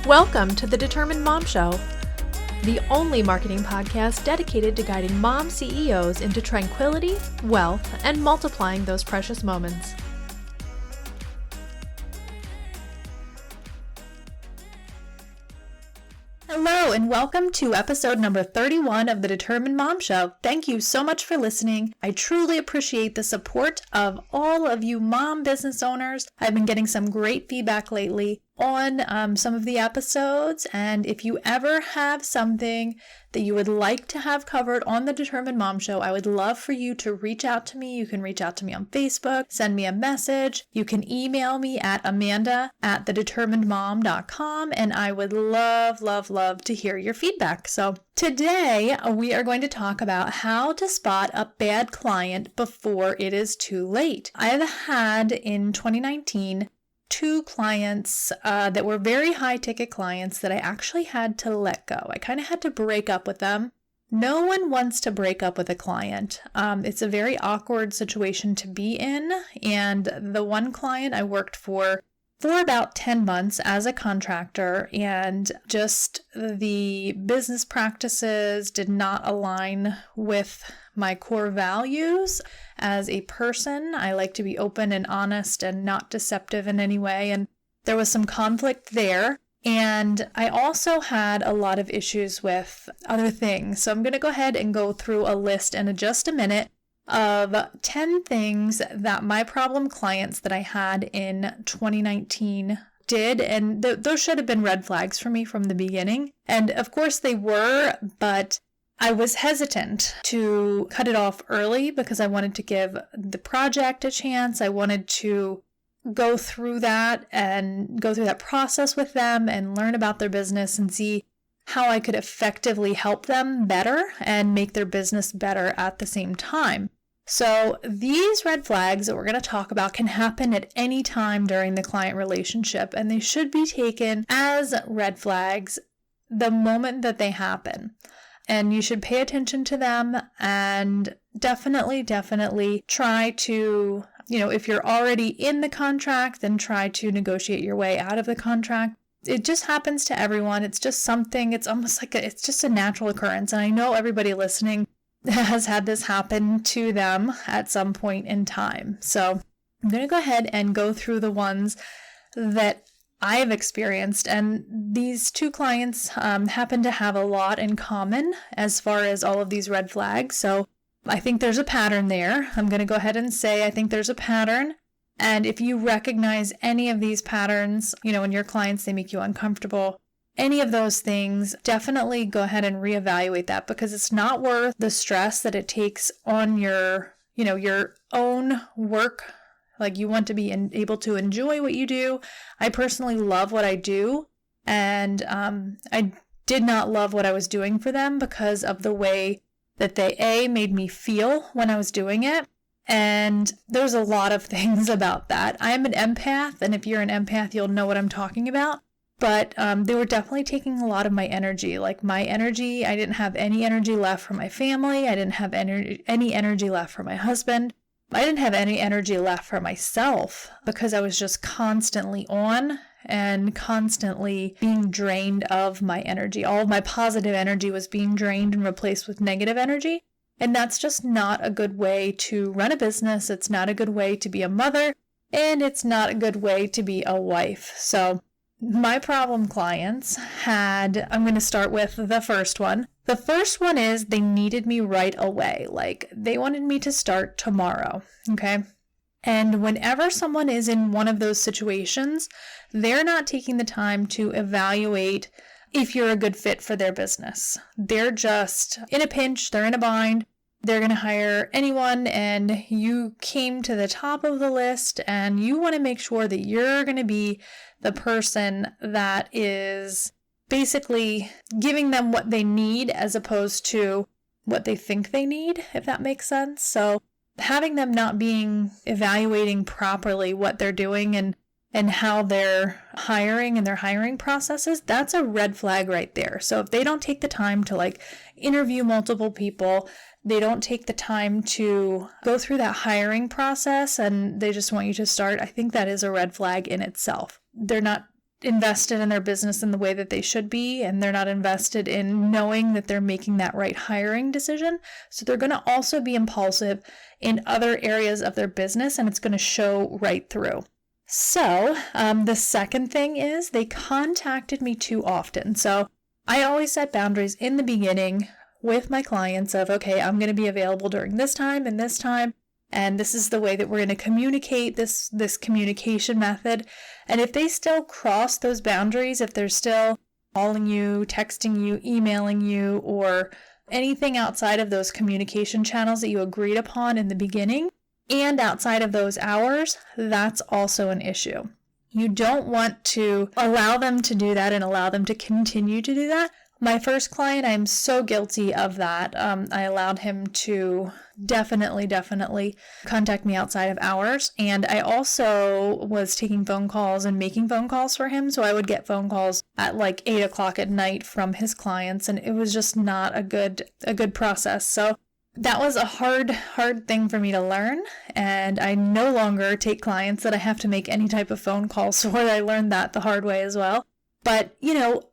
Welcome to the Determined Mom Show, the only marketing podcast dedicated to guiding mom CEOs into tranquility, wealth, and multiplying those precious moments. Hello, and welcome to episode number 31 of the Determined Mom Show. Thank you so much for listening. I truly appreciate the support of all of you mom business owners. I've been getting some great feedback lately on some of the episodes, and if you ever have something that you would like to have covered on the Determined Mom Show, I would love for you to reach out to me. You can reach out to me on Facebook, send me a message. You can email me at amanda@thedeterminedmom.com, and I would love to hear your feedback. So today we are going to talk about how to spot a bad client before it is too late. I have had in 2019 two clients that were very high ticket clients that I actually had to let go. I kind of had to break up with them. No one wants to break up with a client. It's a very awkward situation to be in. And the one client I worked for about 10 months as a contractor, and just the business practices did not align with my core values as a person. I like to be open and honest and not deceptive in any way, and there was some conflict there. And I also had a lot of issues with other things. So I'm going to go ahead and go through a list in just a minute of 10 things that my problem clients that I had in 2019 did, and those should have been red flags for me from the beginning. And of course they were, but I was hesitant to cut it off early because I wanted to give the project a chance. I wanted to go through that process with them and learn about their business and see how I could effectively help them better and make their business better at the same time. So these red flags that we're going to talk about can happen at any time during the client relationship, and they should be taken as red flags the moment that they happen. And you should pay attention to them and definitely try to, if you're already in the contract, then try to negotiate your way out of the contract. It just happens to everyone. It's just something, it's almost like it's just a natural occurrence. And I know everybody listening has had this happen to them at some point in time. So I'm going to go ahead and go through the ones that I have experienced. And these two clients happen to have a lot in common as far as all of these red flags. So I think there's a pattern there. I'm going to go ahead and say I think there's a pattern. And if you recognize any of these patterns, in your clients, they make you uncomfortable, any of those things, definitely go ahead and reevaluate that, because it's not worth the stress that it takes on your own work. Like, you want to be able to enjoy what you do. I personally love what I do, and I did not love what I was doing for them because of the way that they made me feel when I was doing it. And there's a lot of things about that. I'm an empath, and if you're an empath, you'll know what I'm talking about. But they were definitely taking a lot of my energy. Like, my energy, I didn't have any energy left for my family. I didn't have any energy left for my husband. I didn't have any energy left for myself because I was just constantly on and constantly being drained of my energy. All of my positive energy was being drained and replaced with negative energy. And that's just not a good way to run a business. It's not a good way to be a mother, and it's not a good way to be a wife. So my problem clients had, I'm going to start with the first one. The first one is they needed me right away. Like, they wanted me to start tomorrow. Okay. And whenever someone is in one of those situations, they're not taking the time to evaluate if you're a good fit for their business. They're just in a pinch. They're in a bind. They're going to hire anyone, and you came to the top of the list, and you want to make sure that you're going to be the person that is basically giving them what they need as opposed to what they think they need, if that makes sense. So having them not evaluating properly what they're doing and how they're hiring and their hiring processes, that's a red flag right there. So if they don't take the time to interview multiple people, they don't take the time to go through that hiring process, and they just want you to start, I think that is a red flag in itself. They're not invested in their business in the way that they should be, and they're not invested in knowing that they're making that right hiring decision. So they're going to also be impulsive in other areas of their business, and it's going to show right through. So the second thing is they contacted me too often. So I always set boundaries in the beginning with my clients of, okay, I'm going to be available during this time, and this is the way that we're going to communicate, this communication method. And if they still cross those boundaries, if they're still calling you, texting you, emailing you, or anything outside of those communication channels that you agreed upon in the beginning and outside of those hours, that's also an issue. You don't want to allow them to do that and allow them to continue to do that. My first client, I'm so guilty of that. I allowed him to definitely contact me outside of hours. And I also was taking phone calls and making phone calls for him. So I would get phone calls at like 8 o'clock at night from his clients. And it was just not a good process. So that was a hard thing for me to learn. And I no longer take clients that I have to make any type of phone calls for. I learned that the hard way as well. But,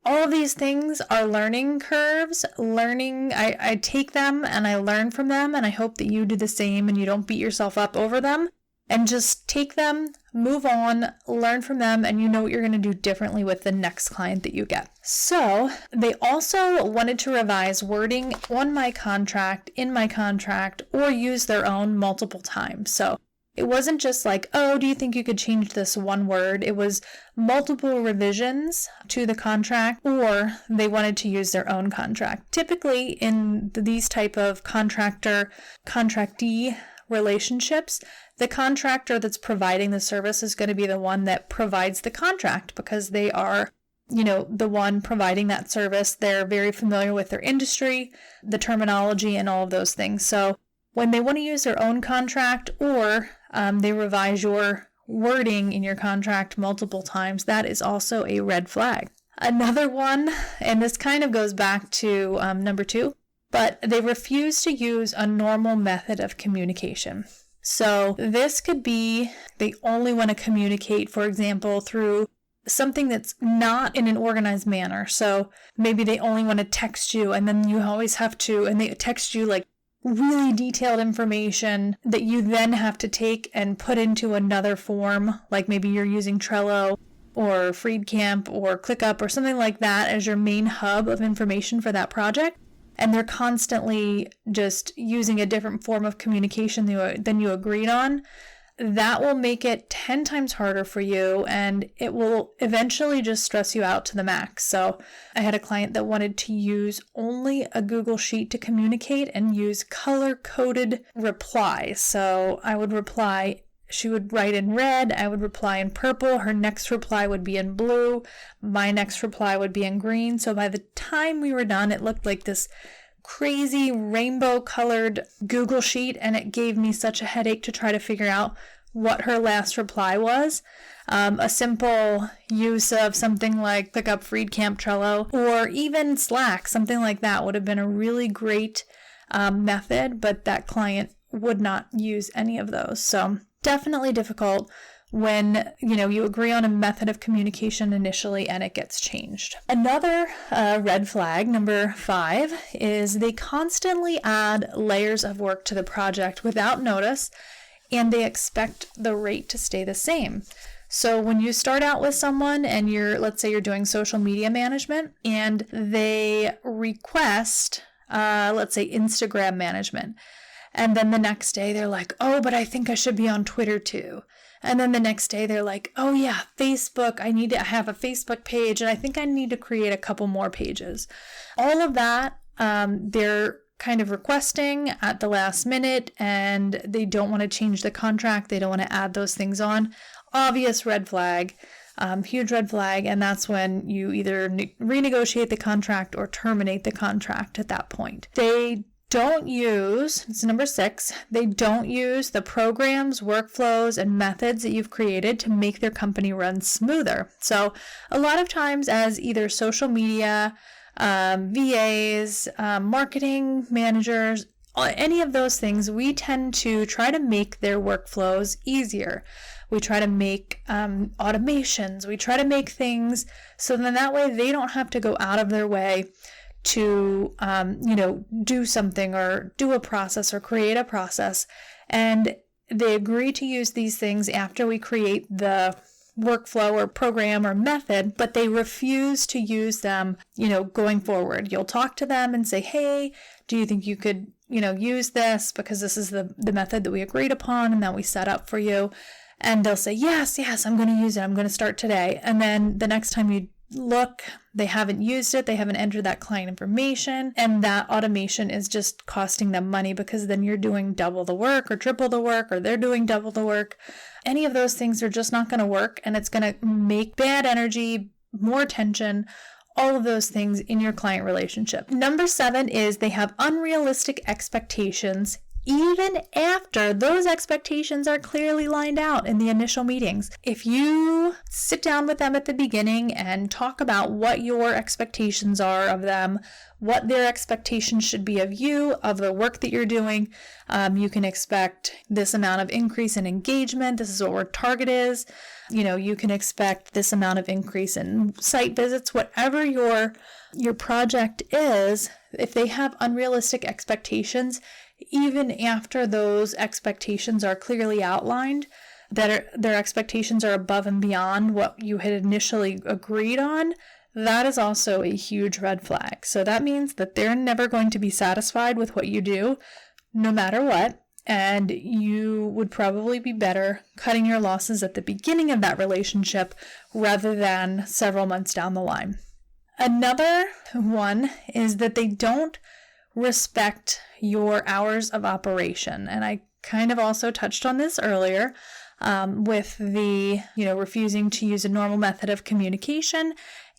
all of these things are learning curves. I take them and I learn from them, and I hope that you do the same and you don't beat yourself up over them. And just take them, move on, learn from them, and you know what you're going to do differently with the next client that you get. So they also wanted to revise wording on my contract, in my contract, or use their own multiple times. So it wasn't just like, oh, do you think you could change this one word? It was multiple revisions to the contract, or they wanted to use their own contract. Typically in these type of contractee relationships, the contractor that's providing the service is going to be the one that provides the contract because they are, the one providing that service. They're very familiar with their industry, the terminology, and all of those things. So when they want to use their own contract or they revise your wording in your contract multiple times, that is also a red flag. Another one, and this kind of goes back to number 2, but they refuse to use a normal method of communication. So this could be they only want to communicate, for example, through something that's not in an organized manner. So maybe they only want to text you, and then you always have to, and they text you like really detailed information that you then have to take and put into another form, like maybe you're using Trello or Freedcamp or ClickUp or something like that as your main hub of information for that project. And they're constantly just using a different form of communication than you agreed on. That will make it 10 times harder for you, and it will eventually just stress you out to the max. So I had a client that wanted to use only a Google Sheet to communicate and use color-coded replies. So I would reply, she would write in red, I would reply in purple, her next reply would be in blue, my next reply would be in green. So by the time we were done, it looked like this crazy rainbow-colored Google Sheet, and it gave me such a headache to try to figure out what her last reply was. A simple use of something like ClickUp, Freedcamp, Trello, or even Slack, something like that would have been a really great method, but that client would not use any of those. So definitely difficult when you agree on a method of communication initially and it gets changed. Another red flag, number 5, is they constantly add layers of work to the project without notice, and they expect the rate to stay the same. So when you start out with someone and let's say you're doing social media management and they request, let's say Instagram management, and then the next day they're like, oh, but I think I should be on Twitter too. And then the next day they're like, oh yeah, Facebook, I have a Facebook page and I think I need to create a couple more pages. All of that, they're kind of requesting at the last minute, and they don't want to change the contract. They don't want to add those things on. Obvious red flag, huge red flag. And that's when you either renegotiate the contract or terminate the contract at that point. They don't use, it's number 6, they don't use the programs, workflows, and methods that you've created to make their company run smoother. So a lot of times as either social media, VAs, marketing managers, any of those things, we tend to try to make their workflows easier. We try to make automations. We try to make things so then that way they don't have to go out of their way to, do something or do a process or create a process. And they agree to use these things after we create the workflow or program or method, but they refuse to use them, going forward. You'll talk to them and say, hey, do you think you could, use this because this is the method that we agreed upon and that we set up for you? And they'll say, yes, I'm going to use it. I'm going to start today. And then the next time you look, they haven't used it. They haven't entered that client information. And that automation is just costing them money because then you're doing double the work or triple the work, or they're doing double the work. Any of those things are just not going to work. And it's going to make bad energy, more tension, all of those things in your client relationship. Number 7 is they have unrealistic expectations even after those expectations are clearly lined out in the initial meetings. If you sit down with them at the beginning and talk about what your expectations are of them, what their expectations should be of you, of the work that you're doing, you can expect this amount of increase in engagement. This is what our target is. You can expect this amount of increase in site visits, whatever your project is. If they have unrealistic expectations, even after those expectations are clearly outlined, that their expectations are above and beyond what you had initially agreed on, that is also a huge red flag. So that means that they're never going to be satisfied with what you do, no matter what, and you would probably be better cutting your losses at the beginning of that relationship rather than several months down the line. Another one is that they don't respect your hours of operation. And I kind of also touched on this earlier with the, refusing to use a normal method of communication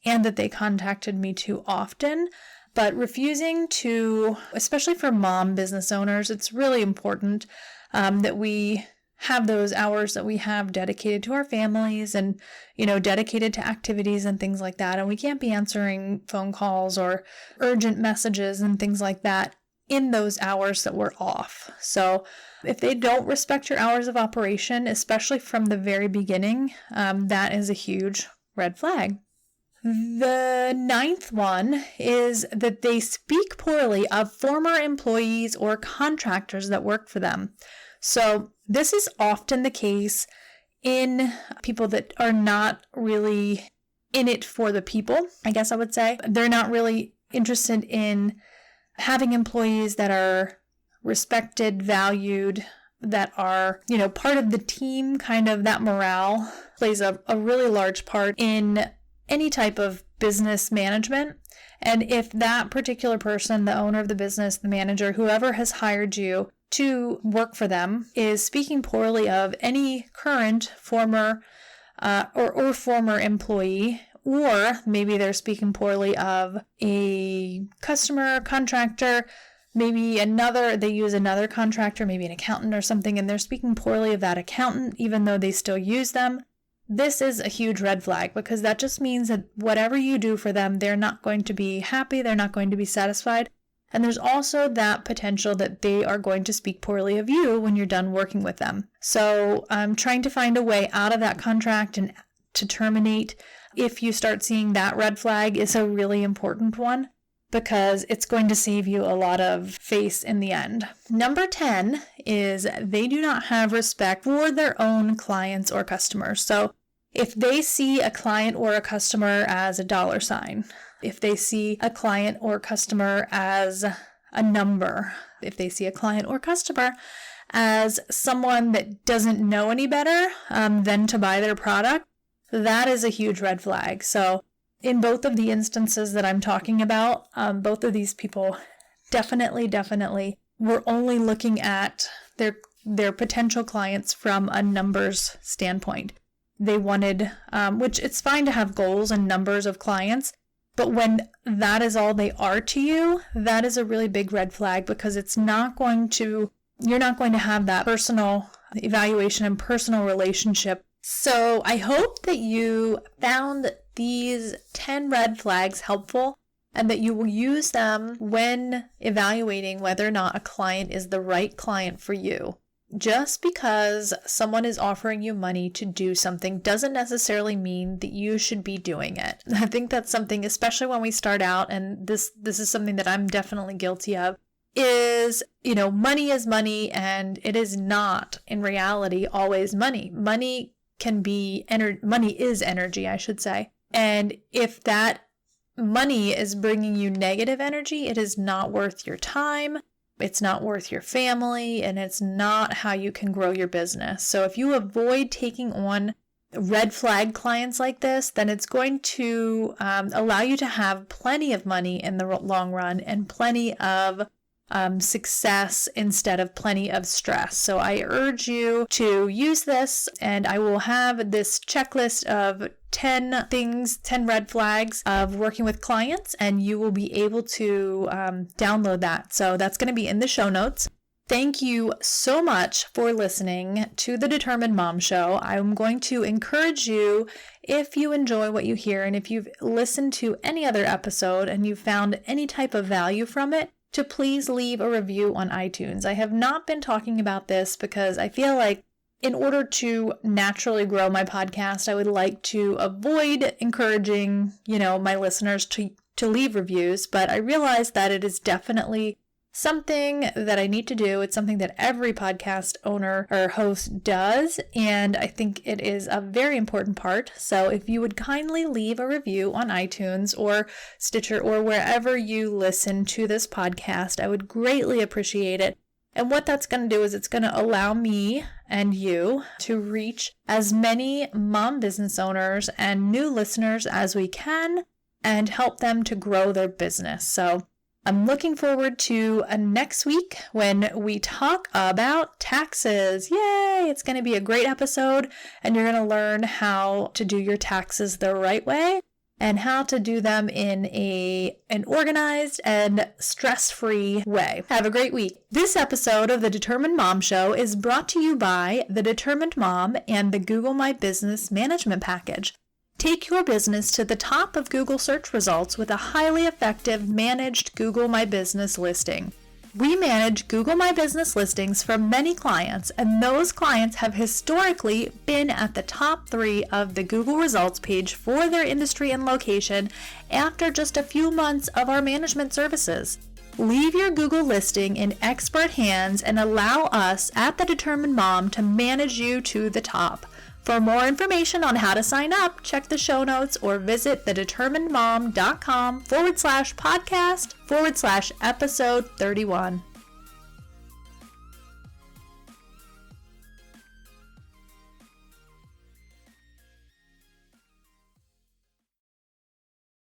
and that they contacted me too often. But refusing to, especially for mom business owners, it's really important that we have those hours that we have dedicated to our families and, dedicated to activities and things like that. And we can't be answering phone calls or urgent messages and things like that in those hours that we're off. So if they don't respect your hours of operation, especially from the very beginning, that is a huge red flag. The 9th one is that they speak poorly of former employees or contractors that work for them. So this is often the case in people that are not really in it for the people, I guess I would say. They're not really interested in having employees that are respected, valued, that are, part of the team. Kind of that morale plays a really large part in any type of business management. And if that particular person, the owner of the business, the manager, whoever has hired you to work for them, is speaking poorly of any current, former, or former employee, or maybe they're speaking poorly of a customer, contractor, maybe they use another contractor, maybe an accountant or something, and they're speaking poorly of that accountant, even though they still use them. This is a huge red flag because that just means that whatever you do for them, they're not going to be happy, they're not going to be satisfied. And there's also that potential that they are going to speak poorly of you when you're done working with them. So trying to find a way out of that contract and to terminate if you start seeing that red flag is a really important one because it's going to save you a lot of face in the end. Number 10 is they do not have respect for their own clients or customers. So if they see a client or a customer as a dollar sign, if they see a client or customer as a number, if they see a client or customer as someone that doesn't know any better than to buy their product, that is a huge red flag. So in both of the instances that I'm talking about, both of these people definitely were only looking at their potential clients from a numbers standpoint. They wanted, which it's fine to have goals and numbers of clients, but when that is all they are to you, that is a really big red flag because you're not going to have that personal evaluation and personal relationship. So I hope that you found these 10 red flags helpful and that you will use them when evaluating whether or not a client is the right client for you. Just because someone is offering you money to do something doesn't necessarily mean that you should be doing it. I think that's something, especially when we start out, and this is something that I'm definitely guilty of, is, money is money, and it is not, in reality, always money. Money is energy, I should say. And if that money is bringing you negative energy, it is not worth your time. It's not worth your family, and it's not how you can grow your business. So if you avoid taking on red flag clients like this, then it's going to allow you to have plenty of money in the long run and plenty of success instead of plenty of stress. So I urge you to use this, and I will have this checklist of 10 red flags of working with clients, and you will be able to download that. So that's going to be in the show notes. Thank you so much for listening to the Determined Mom Show. I'm going to encourage you, if you enjoy what you hear, and if you've listened to any other episode and you've found any type of value from it, to please leave a review on iTunes. I have not been talking about this because I feel like in order to naturally grow my podcast, I would like to avoid encouraging, my listeners to leave reviews, but I realize that it is definitely something that I need to do. It's something that every podcast owner or host does, and I think it is a very important part. So if you would kindly leave a review on iTunes or Stitcher or wherever you listen to this podcast, I would greatly appreciate it. And what that's going to do is it's going to allow me and you to reach as many mom business owners and new listeners as we can and help them to grow their business. So I'm looking forward to next week when we talk about taxes. Yay! It's going to be a great episode, and you're going to learn how to do your taxes the right way and how to do them in an organized and stress-free way. Have a great week. This episode of the Determined Mom Show is brought to you by The Determined Mom and the Google My Business Management Package. Take your business to the top of Google search results with a highly effective managed Google My Business listing. We manage Google My Business listings for many clients, and those clients have historically been at the top 3 of the Google results page for their industry and location after just a few months of our management services. Leave your Google listing in expert hands and allow us at The Determined Mom to manage you to the top. For more information on how to sign up, check the show notes or visit thedeterminedmom.com/podcast/episode 31.